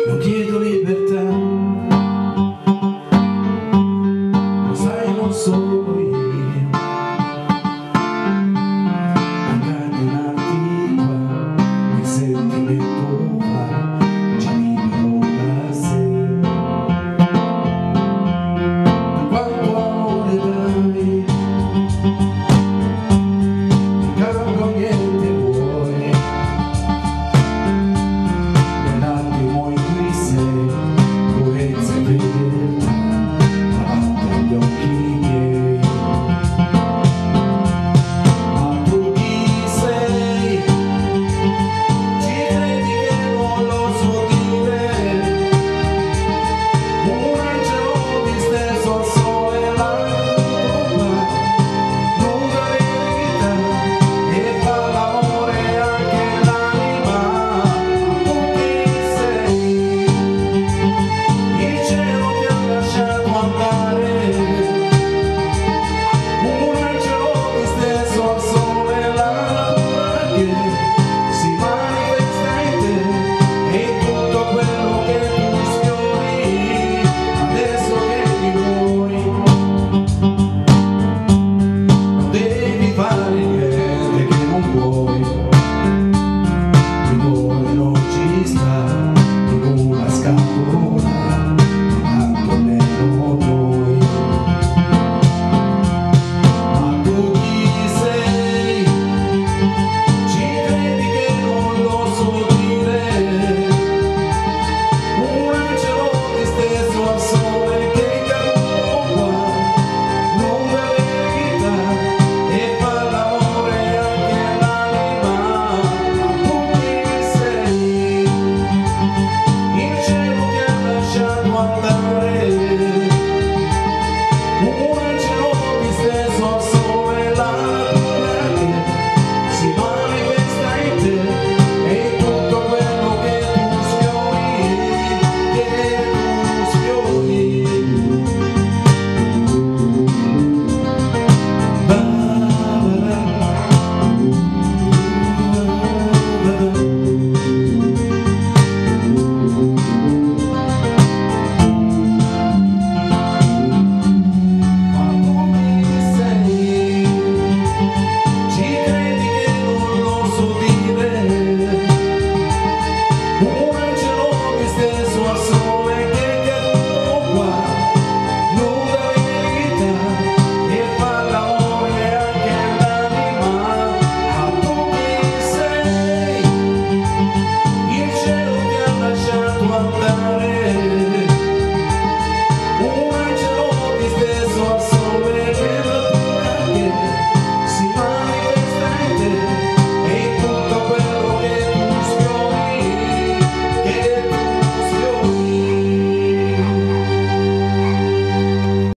non chiedo libertà, lo sai non sono io a incardinarti qua, il sentimento va già libero da sé. Quanto amore dai, in cambio niente vuoi, nell'attimo in cui sei, purezza e fedeltà davanti agli occhi miei. Ma tu chi sei? Ci credi che non lo so dire? Un angelo disteso al sole, la tua lunga verità, e fa l'amore anche l'anima. Tu chi sei? Il cielo ti ha lasciato andare, un angelo disteso al sole, la natura che si manifesta in te, e tutto quello che tu sfiori, adesso che mi vuoi. Non devi fare niente che non puoi, il cuore non ci sta in una scatola, tanto meno noi. Ma tu chi sei? Ci credi che non lo so dire? Un angelo disteso al sole che è caduto qua, lunga verità, e fa l'amore anche l'anima. Ma tu chi sei? Il cielo ti ha lasciato andare, un angelo disteso al sole, la natura che si manifesta in te, e tutto quello che tu sfiori, che tu sfiori. Ba, ba, ba, ba, ba. Ma tu chi sei? Ci credi che non lo so dire? Un angelo disteso al sole che è caduto qua, lunga verità, e fa l'amore anche l'anima. Ma tu chi sei? Il cielo ti ha lasciato andare,